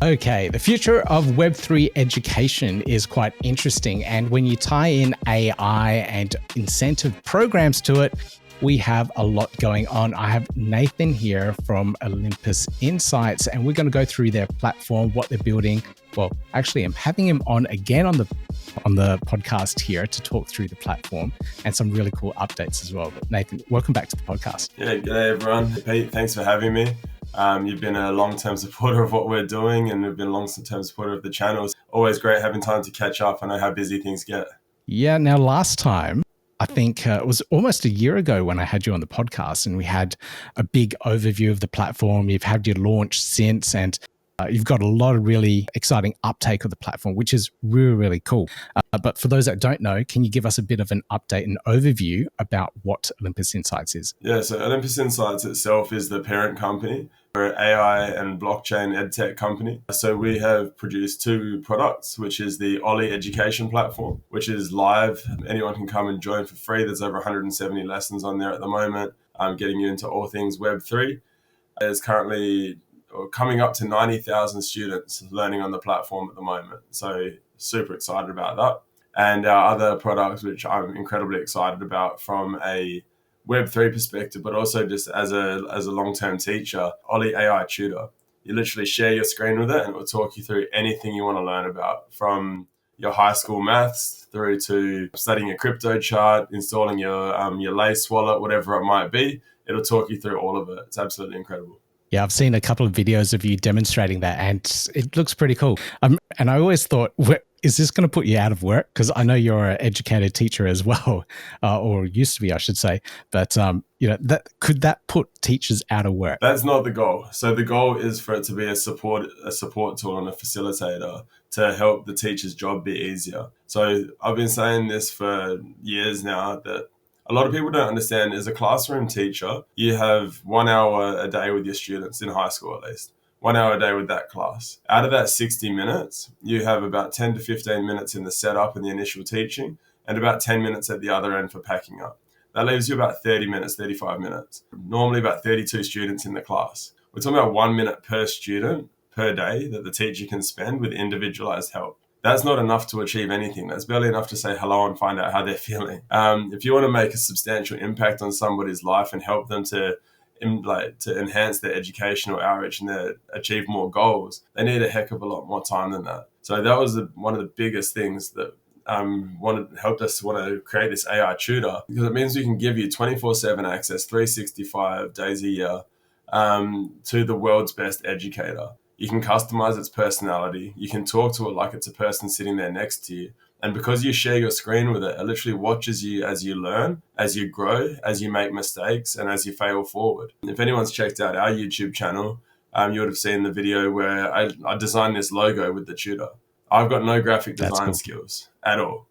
Okay, the future of Web3 education is quite interesting. And when you tie in AI and incentive programs to it, we have a lot going on. I have Nathan here from Olympus Insights, and we're going to go through their platform, what they're building. Well, actually, I'm having him on again on the podcast here to talk through the platform and some really cool updates as well. But Nathan, welcome back to the podcast. Yeah, g'day everyone. Pete, thanks for having me. You've been a long-term supporter of what we're doing, and we've been a long-term supporter of the channel. It's always great having time to catch up. I know how busy things get. Yeah, now last time, I think it was almost a year ago when I had you on the podcast, and we had a big overview of the platform. You've had your launch since, and you've got a lot of really exciting uptake of the platform, which is really, really cool. But for those that don't know, can you give us a bit of an update and overview about what Olympus Insights is? Yeah, so Olympus Insights itself is the parent company. We're an AI and blockchain edtech company. So we have produced two products, which is the Olli education platform, which is live. Anyone can come and join for free. There's over 170 lessons on there at the moment, getting you into all things Web3. There's currently coming up to 90,000 students learning on the platform at the moment. So super excited about that. And our other products, which I'm incredibly excited about from a Web3 perspective, but also just as a long-term teacher, Olli AI Tutor. You literally share your screen with it and it will talk you through anything you want to learn about, from your high school maths through to studying a crypto chart, installing your Lace wallet, whatever it might be. It'll talk you through all of it. It's absolutely incredible. Yeah, I've seen a couple of videos of you demonstrating that, and it looks pretty cool. And I always thought, is this going to put you out of work? Because I know you're an educated teacher as well, or used to be, I should say. But could that put teachers out of work? That's not the goal. So the goal is for it to be a support tool and a facilitator to help the teacher's job be easier. So I've been saying this for years now, that a lot of people don't understand, as a classroom teacher, you have 1 hour a day with your students, in high school at least. 1 hour a day with that class. Out of that 60 minutes, you have about 10 to 15 minutes in the setup and the initial teaching, and about 10 minutes at the other end for packing up. That leaves you about 30 minutes, 35 minutes. Normally about 32 students in the class. We're talking about 1 minute per student per day that the teacher can spend with individualized help. That's not enough to achieve anything. That's barely enough to say hello and find out how they're feeling. If you want to make a substantial impact on somebody's life and help them to enhance their educational outreach and achieve more goals, they need a heck of a lot more time than that. So that was one of the biggest things that helped us want to create this AI tutor, because it means we can give you 24/7 access, 365 days a year, to the world's best educator. You can customize its personality. You can talk to it like it's a person sitting there next to you. And because you share your screen with it, it literally watches you as you learn, as you grow, as you make mistakes, and as you fail forward. If anyone's checked out our YouTube channel, you would have seen the video where I designed this logo with the tutor. I've got no graphic design skills at all.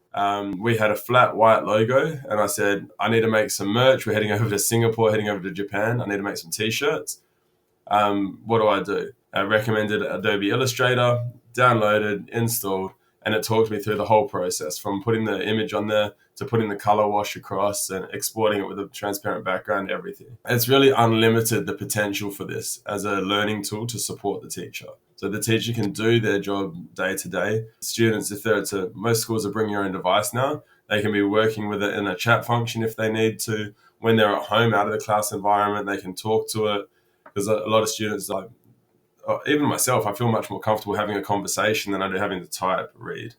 We had a flat white logo, and I said, I need to make some merch. We're heading over to Singapore, heading over to Japan. I need to make some t-shirts. What do? I recommended Adobe Illustrator, downloaded, installed, and it talked me through the whole process, from putting the image on there to putting the color wash across and exporting it with a transparent background, everything. It's really unlimited, the potential for this as a learning tool to support the teacher. So the teacher can do their job day to day. Students, most schools are bring your own device now. They can be working with it in a chat function if they need to. When they're at home, out of the class environment, they can talk to it. Because a lot of students, even myself, I feel much more comfortable having a conversation than I do having to type, read.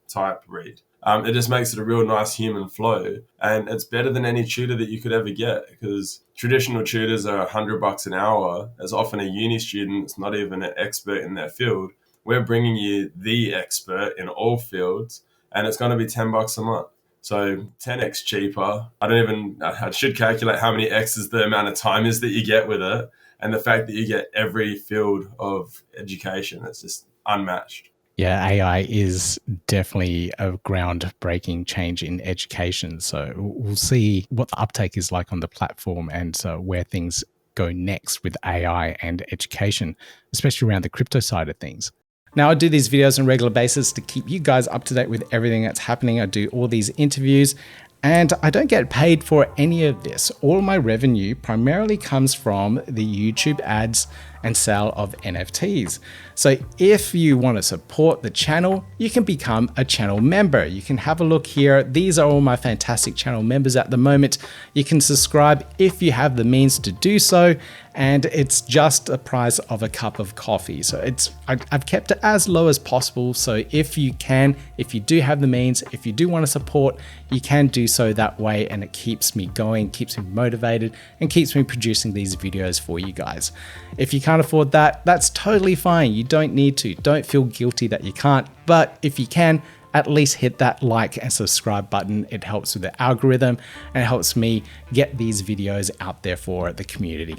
It just makes it a real nice human flow. And it's better than any tutor that you could ever get, because traditional tutors are $100 an hour. As often a uni student, it's not even an expert in their field. We're bringing you the expert in all fields, and it's going to be $10 a month. So 10x cheaper. I should calculate how many X is the amount of time is that you get with it. And the fact that you get every field of education, it's just unmatched. Yeah, AI is definitely a groundbreaking change in education. So we'll see what the uptake is like on the platform, and where things go next with AI and education, especially around the crypto side of things. Now, I do these videos on a regular basis to keep you guys up to date with everything that's happening. I do all these interviews, and I don't get paid for any of this. All my revenue primarily comes from the YouTube ads and sale of NFTs. So if you want to support the channel, you can become a channel member. You can have a look here. These are all my fantastic channel members at the moment. You can subscribe if you have the means to do so, and it's just the price of a cup of coffee. So I've kept it as low as possible. So if you do have the means, if you do want to support, you can do so that way, and it keeps me going, keeps me motivated, and keeps me producing these videos for you guys. If you can't afford that, that's totally fine. You don't need to. Don't feel guilty that you can't, but if you can, at least hit that like and subscribe button. It helps with the algorithm and it helps me get these videos out there for the community.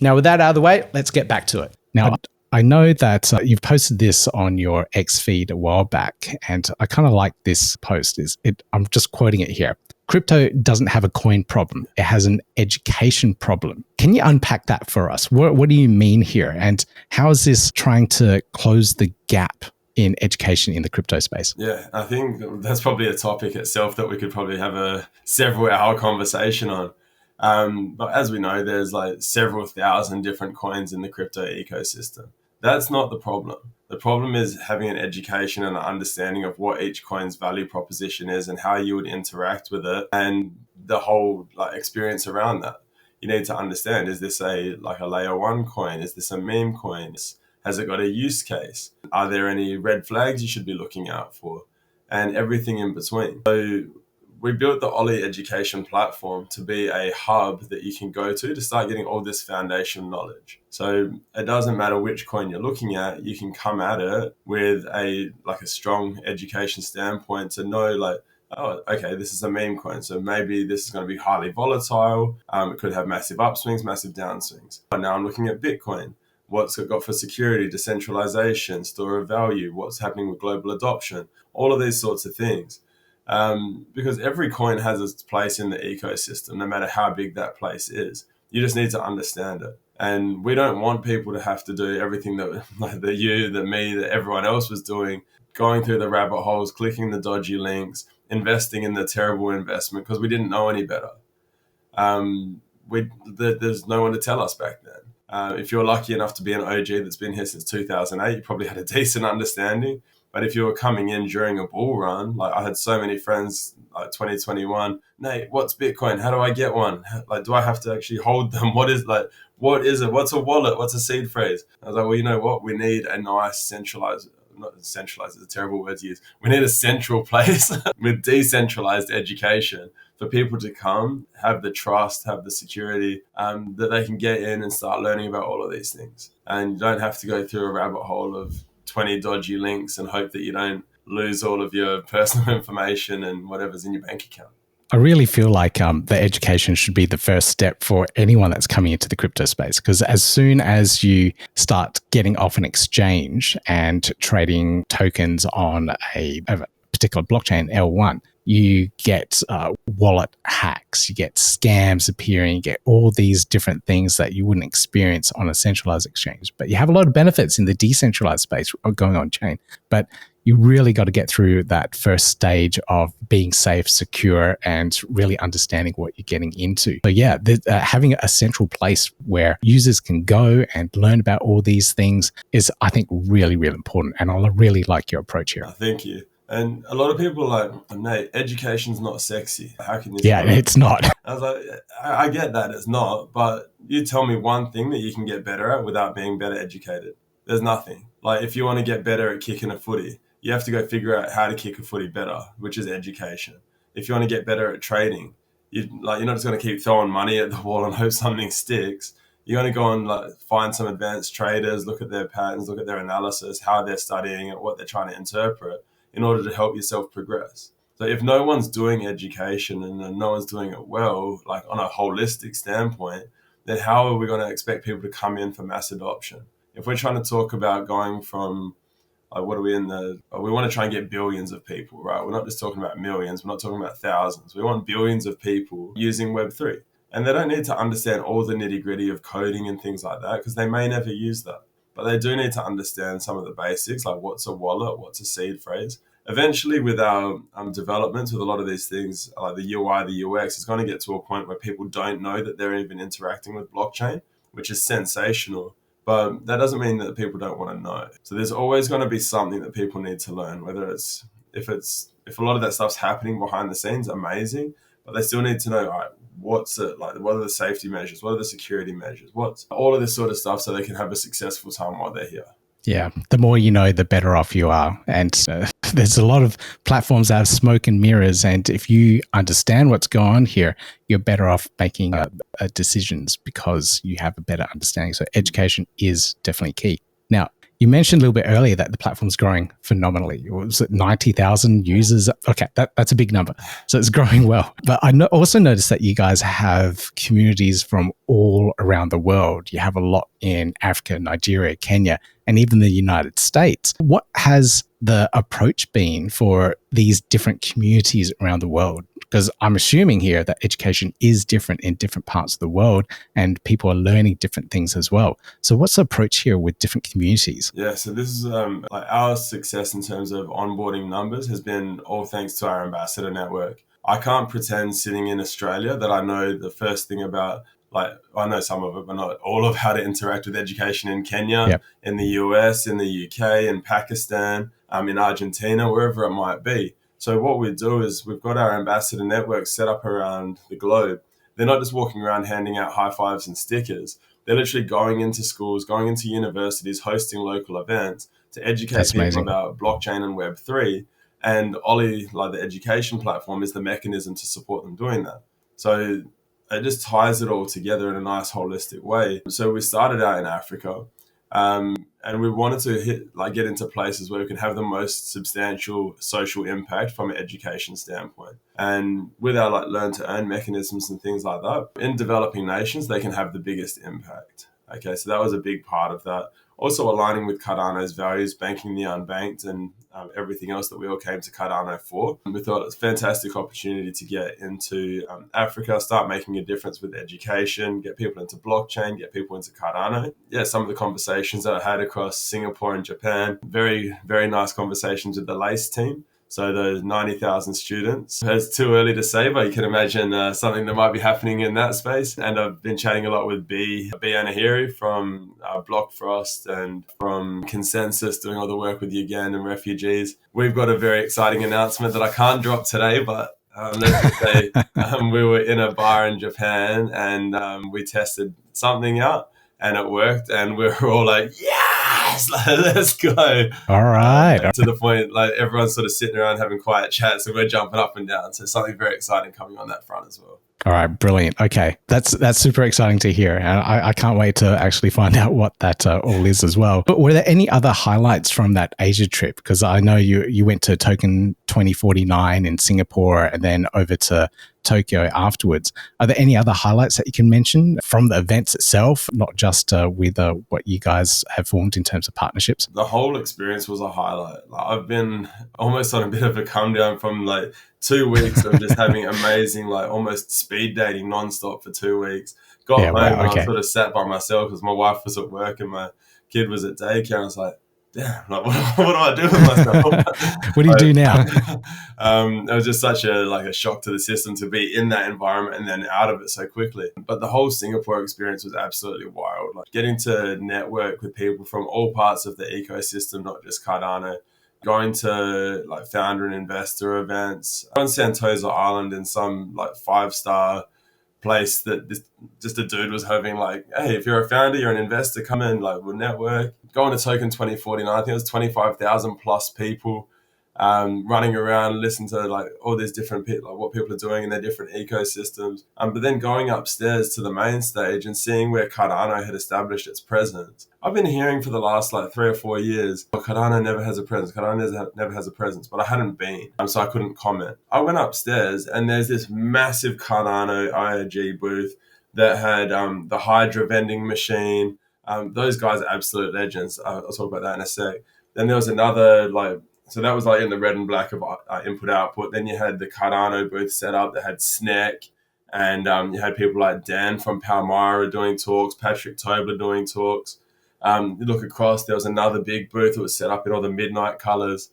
Now, with that out of the way, let's get back to it. Now, I know that you've posted this on your X feed a while back, and I kind of like this post. I'm just quoting it here. Crypto doesn't have a coin problem. It has an education problem. Can you unpack that for us? What do you mean here? And how is this trying to close the gap in education in the crypto space? Yeah, I think that's probably a topic itself that we could probably have a several-hour conversation on. But as we know, there's like several thousand different coins in the crypto ecosystem. That's not the problem. The problem is having an education and an understanding of what each coin's value proposition is and how you would interact with it, and the whole experience around that. You need to understand, is this a layer one coin? Is this a meme coin? Has it got a use case? Are there any red flags you should be looking out for? And everything in between. So we built the Olli education platform to be a hub that you can go to start getting all this foundation knowledge. So it doesn't matter which coin you're looking at, you can come at it with a strong education standpoint to know oh, okay, this is a meme coin. So maybe this is going to be highly volatile. It could have massive upswings, massive downswings. But now I'm looking at Bitcoin. What's it got for security, decentralization, store of value, what's happening with global adoption, all of these sorts of things. Because every coin has its place in the ecosystem, no matter how big that place is. You just need to understand it. And we don't want people to have to do everything that you, that me, that everyone else was doing, going through the rabbit holes, clicking the dodgy links, investing in the terrible investment because we didn't know any better. There's no one to tell us back then. If you're lucky enough to be an OG that's been here since 2008, you probably had a decent understanding. But if you were coming in during a bull run, I had so many friends, 2021, Nate, what's Bitcoin? How do I get one? Do I have to actually hold them? What is it? What's a wallet? What's a seed phrase? I was like, well, you know what? We need a nice centralized, not centralized is a terrible word to use. We need a central place with decentralized education for people to come, have the trust, have the security, that they can get in and start learning about all of these things. And you don't have to go through a rabbit hole of 20 dodgy links and hope that you don't lose all of your personal information and whatever's in your bank account. I really feel like the education should be the first step for anyone that's coming into the crypto space, because as soon as you start getting off an exchange and trading tokens on a particular blockchain, L1, you get wallet hacks, you get scams appearing, you get all these different things that you wouldn't experience on a centralized exchange. But you have a lot of benefits in the decentralized space going on chain. But you really got to get through that first stage of being safe, secure, and really understanding what you're getting into. So yeah, having a central place where users can go and learn about all these things is, I think, really, really important. And I really like your approach here. Thank you. And a lot of people are like, Nate, education's not sexy. How can you? Yeah, it's not. I was like, I get that it's not, but you tell me one thing that you can get better at without being better educated. There's nothing. If you want to get better at kicking a footy, you have to go figure out how to kick a footy better, which is education. If you want to get better at trading, you're not just going to keep throwing money at the wall and hope something sticks. You're going to go and find some advanced traders, look at their patterns, look at their analysis, how they're studying it, what they're trying to interpret, in order to help yourself progress. So if no one's doing education and no one's doing it well, on a holistic standpoint, then how are we going to expect people to come in for mass adoption? If we're trying to talk about going from, what are we we want to try and get billions of people, right? We're not just talking about millions. We're not talking about thousands. We want billions of people using Web3. And they don't need to understand all the nitty gritty of coding and things like that, because they may never use that. But they do need to understand some of the basics, like what's a wallet, what's a seed phrase. Eventually, with our developments, with a lot of these things, like the UI, the UX, it's going to get to a point where people don't know that they're even interacting with blockchain, which is sensational. But that doesn't mean that people don't want to know. So there's always going to be something that people need to learn, whether if a lot of that stuff's happening behind the scenes, amazing, but they still need to know, all right, what's it like? What are the safety measures? What are the security measures? What's all of this sort of stuff so they can have a successful time while they're here. Yeah, the more you know, the better off you are. And there's a lot of platforms that have smoke and mirrors. And if you understand what's going on here, you're better off making decisions because you have a better understanding. So education is definitely key. Now, you mentioned a little bit earlier that the platform's growing phenomenally. Was it 90,000 users? Okay, that's a big number. So it's growing well. But I also noticed that you guys have communities from all around the world. You have a lot in Africa, Nigeria, Kenya, and even the United States. What has the approach been for these different communities around the world? Because I'm assuming here that education is different in different parts of the world and people are learning different things as well. So what's the approach here with different communities? Yeah, so this is like our success in terms of onboarding numbers has been all thanks to our ambassador network. I can't pretend sitting in Australia that I know the first thing about, like, I know some of it, but not all of how to interact with education in Kenya, Yep. in the US, in the UK, in Pakistan, in Argentina, wherever it might be. So what we do is we've got our ambassador network set up around the globe. They're not just walking around handing out high fives and stickers. They're literally going into schools, going into universities, hosting local events to educate That's people amazing. about blockchain and Web3. And Olli, like the education platform, is the mechanism to support them doing that. So it just ties it all together in a nice holistic way. So we started out in Africa, and we wanted to get into places where we can have the most substantial social impact from an education standpoint. And with our learn to earn mechanisms and things like that, in developing nations, they can have the biggest impact. Okay, so that was a big part of that. Also aligning with Cardano's values, banking the unbanked, and everything else that we all came to Cardano for. And we thought it was a fantastic opportunity to get into Africa, start making a difference with education, get people into blockchain, get people into Cardano. Yeah, some of the conversations that I had across Singapore and Japan, very, very nice conversations with the LACE team. So those 90,000 students. It's too early to say, but you can imagine something that might be happening in that space. And I've been chatting a lot with B Anahiri from Blockfrost and from Consensus, doing all the work with Ugandan refugees. We've got a very exciting announcement that I can't drop today, but let's just say we were in a bar in Japan and we tested something out and it worked. And we were all like, yes, let's go. All right. To the point, like everyone's sort of sitting around having quiet chats and we're jumping up and down. So something very exciting coming on that front as well. All right, brilliant. Okay, that's super exciting to hear. And I can't wait to actually find out what that all is as well. But were there any other highlights from that Asia trip? Because I know you went to Token 2049 in Singapore and then over to Tokyo afterwards. Are there any other highlights that you can mention from the events itself, not just with what you guys have formed in terms of partnerships? The whole experience was a highlight. Like, I've been almost on a bit of a come down from 2 weeks of just having amazing, almost speed dating nonstop for 2 weeks. Got home and I sort of sat by myself because my wife was at work and my kid was at daycare. And I was like, damn, what do I do with myself? What do you do now? It was just such a shock to the system to be in that environment and then out of it so quickly. But the whole Singapore experience was absolutely wild. Getting to network with people from all parts of the ecosystem, not just Cardano. Going to founder and investor events on Sentosa Island in some 5-star place that just a dude was having hey, if you're a founder, you're an investor, come in, we'll network. Going to Token 2049, I think it was 25,000 plus people running around, listen to all these different people, what people are doing in their different ecosystems. But then going upstairs to the main stage and seeing where Cardano had established its presence. I've been hearing for the last 3 or 4 years, Cardano never has a presence. Cardano never has a presence, but I hadn't been, so I couldn't comment. I went upstairs and there's this massive Cardano IOG booth that had the Hydra vending machine. Those guys are absolute legends. I'll talk about that in a sec. Then there was another so that was in the red and black of input output. Then you had the Cardano booth set up that had Snack, and you had people like Dan from Palmyra doing talks, Patrick Tobler doing talks. You look across, there was another big booth that was set up in all the midnight colors.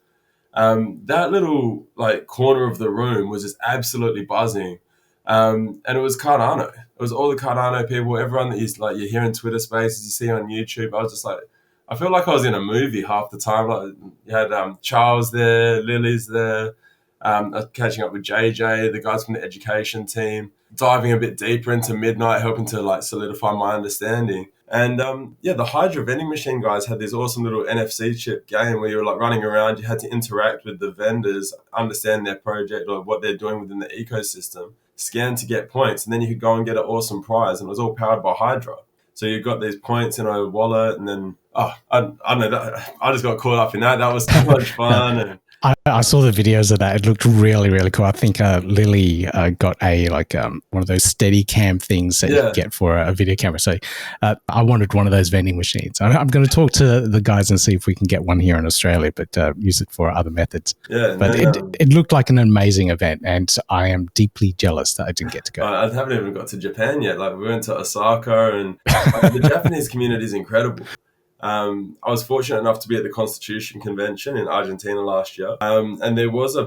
That little corner of the room was just absolutely buzzing. And it was Cardano. It was all the Cardano people, everyone that you hear in Twitter Spaces, you see on YouTube. I was just like, I feel like I was in a movie half the time. Like you had Charles there, Lily's there, I was catching up with JJ, the guys from the education team, diving a bit deeper into Midnight, helping to like solidify my understanding. And the Hydra vending machine guys had this awesome little NFC chip game where you were like running around. You had to interact with the vendors, understand their project or what they're doing within the ecosystem, scan to get points, and then you could go and get an awesome prize. And it was all powered by Hydra. So you got these points in a wallet, and then I don't know, I just got caught up in that. That was so much fun. And I saw the videos of that. It looked really, really cool. I think Lily got a one of those steady cam things that you get for a video camera. So I wanted one of those vending machines. I'm going to talk to the guys and see if we can get one here in Australia, but use it for other methods. Yeah, but it looked like an amazing event, and I am deeply jealous that I didn't get to go. I haven't even got to Japan yet. Like we went to Osaka, and the Japanese community is incredible. I was fortunate enough to be at the Constitution Convention in Argentina last year, and there was a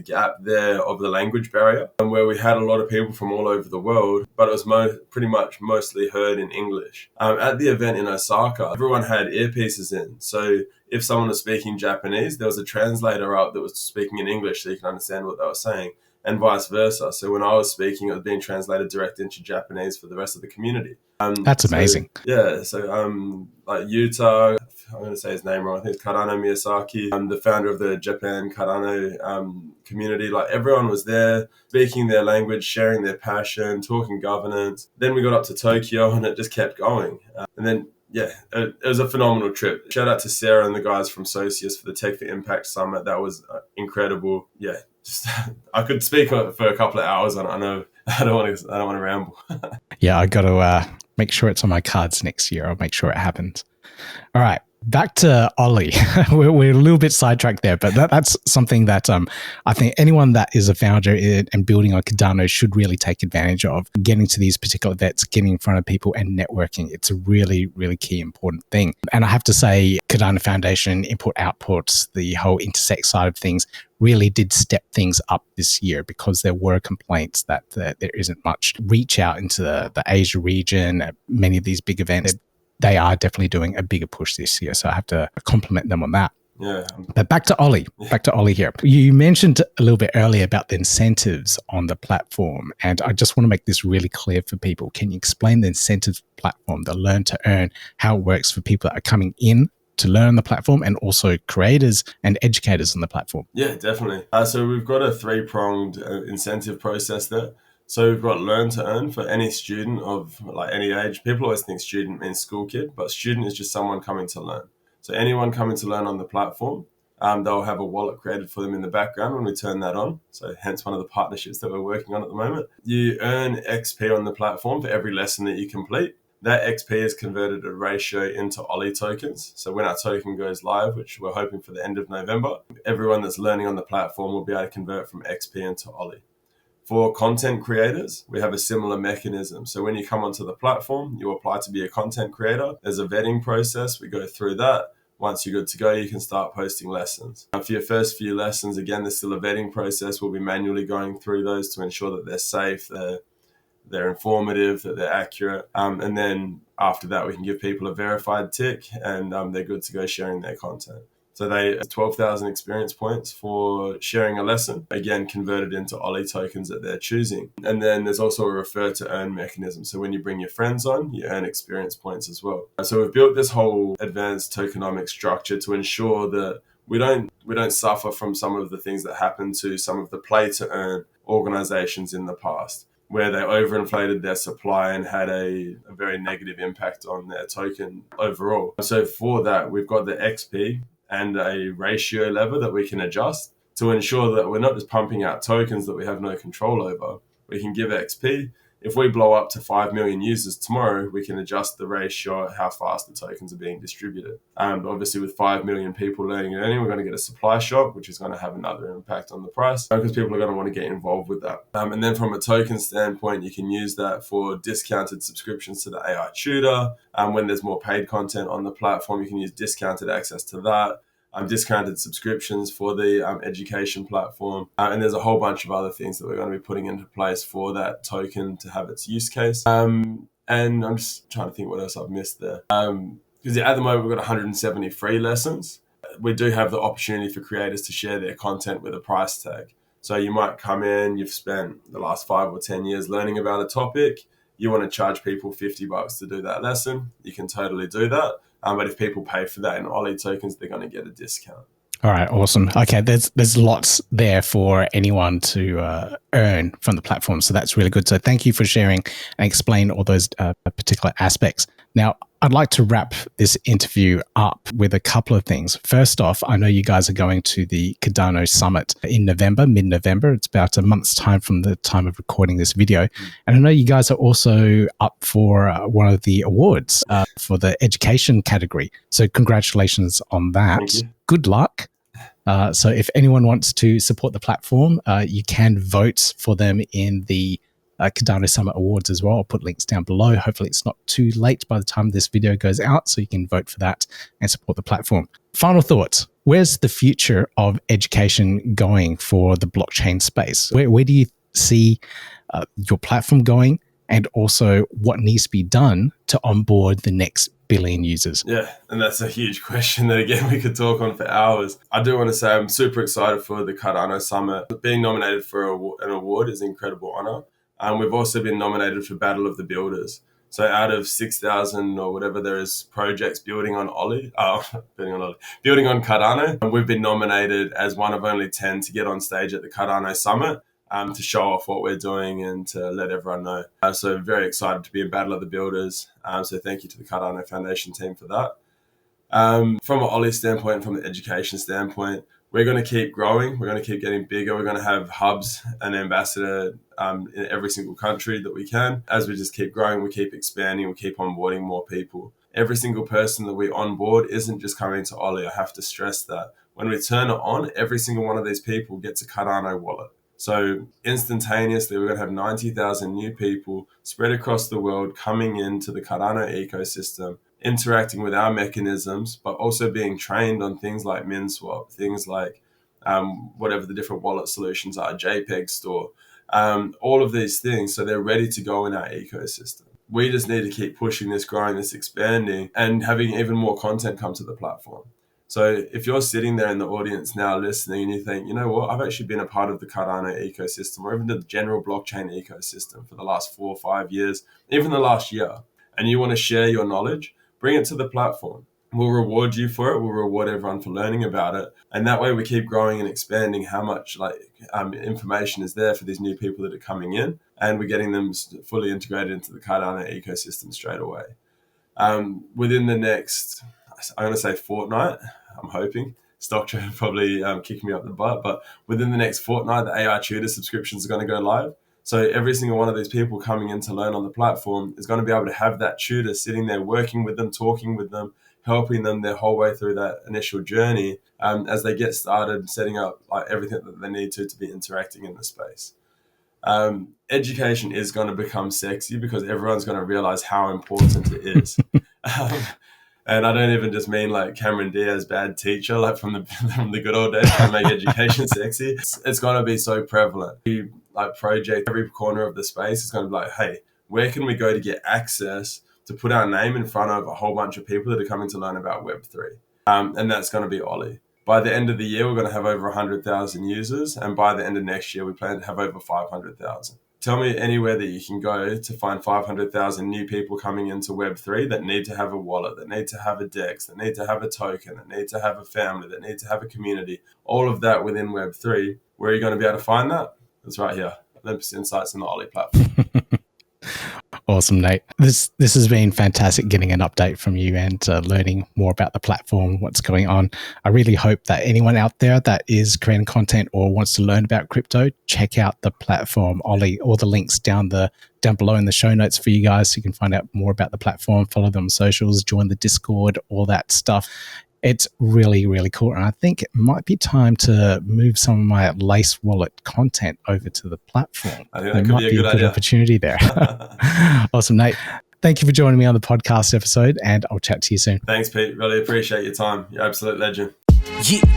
gap there of the language barrier, where we had a lot of people from all over the world, but it was pretty much mostly heard in English. At the event in Osaka, everyone had earpieces in, so if someone was speaking Japanese, there was a translator up that was speaking in English so you can understand what they were saying, and vice versa. So when I was speaking, it was being translated direct into Japanese for the rest of the community. That's amazing. Like Yuta, I'm going to say his name wrong, I think it's Cardano Miyazaki, the founder of the Japan Cardano community. Like everyone was there speaking their language, sharing their passion, talking governance. Then we got up to Tokyo and it just kept going. It was a phenomenal trip. Shout out to Sarah and the guys from Socius for the Tech for Impact Summit. That was incredible. Yeah, I could speak for a couple of hours on it. I know I don't want to ramble. Yeah, I got to make sure it's on my cards next year. I'll make sure it happens. All right. Back to Olli. We're a little bit sidetracked there, but that's something that I think anyone that is a founder and building on Cardano should really take advantage of. Getting to these particular events, getting in front of people and networking. It's a really, really key, important thing. And I have to say, Cardano Foundation, input-outputs, the whole intersect side of things really did step things up this year because there were complaints that there isn't much reach out into the Asia region. Many of these big events, they are definitely doing a bigger push this year. So I have to compliment them on that. Yeah. But back to Olli. Back to Olli here. You mentioned a little bit earlier about the incentives on the platform. And I just want to make this really clear for people. Can you explain the incentives platform, the learn to earn, how it works for people that are coming in to learn on the platform and also creators and educators on the platform? Yeah, definitely. So we've got a three-pronged incentive process there. So we've got learn to earn for any student of like any age. People always think student means school kid, but student is just someone coming to learn. So anyone coming to learn on the platform, they'll have a wallet created for them in the background when we turn that on. So hence one of the partnerships that we're working on at the moment. You earn XP on the platform for every lesson that you complete. That XP is converted at a ratio into Olli tokens. So when our token goes live, which we're hoping for the end of November, everyone that's learning on the platform will be able to convert from XP into Olli. For content creators, we have a similar mechanism. So when you come onto the platform, you apply to be a content creator. There's a vetting process. We go through that. Once you're good to go, you can start posting lessons. For your first few lessons, again, there's still a vetting process. We'll be manually going through those to ensure that they're safe, they're informative, that they're accurate. And then after that, we can give people a verified tick and they're good to go sharing their content. So they 12,000 experience points for sharing a lesson, again, converted into Olli tokens that they're choosing. And then there's also a refer to earn mechanism. So when you bring your friends on, you earn experience points as well. So we've built this whole advanced tokenomic structure to ensure that we don't suffer from some of the things that happen to some of the play to earn organizations in the past, where they overinflated their supply and had a very negative impact on their token overall. So for that, we've got the XP and a ratio lever that we can adjust to ensure that we're not just pumping out tokens that we have no control over. We can give XP. If we blow up to 5 million users tomorrow, we can adjust the ratio at how fast the tokens are being distributed. Obviously, with 5 million people learning and earning, we're going to get a supply shock, which is going to have another impact on the price because people are going to want to get involved with that. And then from a token standpoint, you can use that for discounted subscriptions to the AI tutor. When there's more paid content on the platform, you can use discounted access to that. discounted subscriptions for the education platform. And there's a whole bunch of other things that we're going to be putting into place for that token to have its use case. And I'm just trying to think what else I've missed there. Because at the moment, we've got 170 free lessons. We do have the opportunity for creators to share their content with a price tag. So you might come in, you've spent the last 5 or 10 years learning about a topic. You want to charge people $50 to do that lesson. You can totally do that. But if people pay for that in Olli tokens, they're going to get a discount. All right, awesome. Okay, there's lots there for anyone to earn from the platform. So that's really good. So thank you for sharing and explain all those particular aspects. Now, I'd like to wrap this interview up with a couple of things. First off, I know you guys are going to the Cardano Summit in November, mid-November. It's about a month's time from the time of recording this video. And I know you guys are also up for one of the awards for the education category. So congratulations on that. Good luck. So if anyone wants to support the platform, you can vote for them in the Cardano Summit Awards as well. I'll put links down below. Hopefully it's not too late by the time this video goes out, so you can vote for that and support the platform. Final thoughts. Where's the future of education going for the blockchain space? Where do you see your platform going? And also what needs to be done to onboard the next billion users? Yeah, and that's a huge question that, again, we could talk on for hours. I do want to say I'm super excited for the Cardano Summit. Being nominated for an award is an incredible honor. We've also been nominated for Battle of the Builders. So out of 6,000 or whatever there is projects building on building on Cardano, and we've been nominated as one of only 10 to get on stage at the Cardano Summit to show off what we're doing and to let everyone know. So very excited to be in Battle of the Builders. So thank you to the Cardano Foundation team for that. From an Olli standpoint, from the education standpoint, we're going to keep growing. We're going to keep getting bigger. We're going to have hubs and ambassador in every single country that we can. As we just keep growing, we keep expanding, we keep onboarding more people. Every single person that we onboard isn't just coming to Olli. I have to stress that. When we turn it on, every single one of these people gets a Cardano wallet. So instantaneously, we're going to have 90,000 new people spread across the world coming into the Cardano ecosystem, interacting with our mechanisms, but also being trained on things like MinSwap, things like whatever the different wallet solutions are, JPEG store, all of these things. So they're ready to go in our ecosystem. We just need to keep pushing this, growing this, expanding, and having even more content come to the platform. So if you're sitting there in the audience now listening and you think, you know what, I've actually been a part of the Cardano ecosystem or even the general blockchain ecosystem for the last 4 or 5 years, even the last year, and you want to share your knowledge, bring it to the platform. We'll reward you for it. We'll reward everyone for learning about it. And that way we keep growing and expanding how much information is there for these new people that are coming in, and we're getting them fully integrated into the Cardano ecosystem straight away. Within the next, I'm going to say fortnight, I'm hoping. Stock trade probably kick me up the butt, but within the next fortnight, the AI tutor subscriptions are going to go live. So every single one of these people coming in to learn on the platform is going to be able to have that tutor sitting there, working with them, talking with them, helping them their whole way through that initial journey as they get started, setting up everything that they need to be interacting in the space. Education is going to become sexy because everyone's going to realize how important it is. And I don't even just mean like Cameron Diaz, bad teacher, like from the good old days, trying to make education sexy. It's going to be so prevalent. You project every corner of the space. It's going to be like, hey, where can we go to get access to put our name in front of a whole bunch of people that are coming to learn about Web3? And that's going to be Olli. By the end of the year, we're going to have over 100,000 users. And by the end of next year, we plan to have over 500,000. Tell me anywhere that you can go to find 500,000 new people coming into Web3 that need to have a wallet, that need to have a DEX, that need to have a token, that need to have a family, that need to have a community. All of that within Web3. Where are you going to be able to find that? It's right here, Olympus Insights and the Olli platform. Awesome, Nate. This has been fantastic getting an update from you and learning more about the platform, what's going on. I really hope that anyone out there that is creating content or wants to learn about crypto, check out the platform, Olli. All the links down below in the show notes for you guys so you can find out more about the platform, follow them on socials, join the Discord, all that stuff. It's really, really cool. And I think it might be time to move some of my Lace Wallet content over to the platform. I think that could be a good idea. Opportunity there. Awesome, Nate. Thank you for joining me on the podcast episode, and I'll chat to you soon. Thanks, Pete. Really appreciate your time. You're an absolute legend.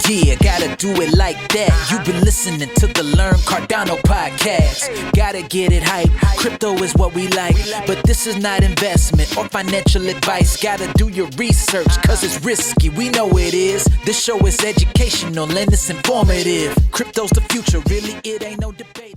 Yeah, gotta do it like that. You've been listening to the Learn Cardano podcast. Gotta get it hype. Crypto is what we like, but this is not investment or financial advice. Gotta do your research, cause it's risky. We know it is. This show is educational and it's informative. Crypto's the future, really, it ain't no debate.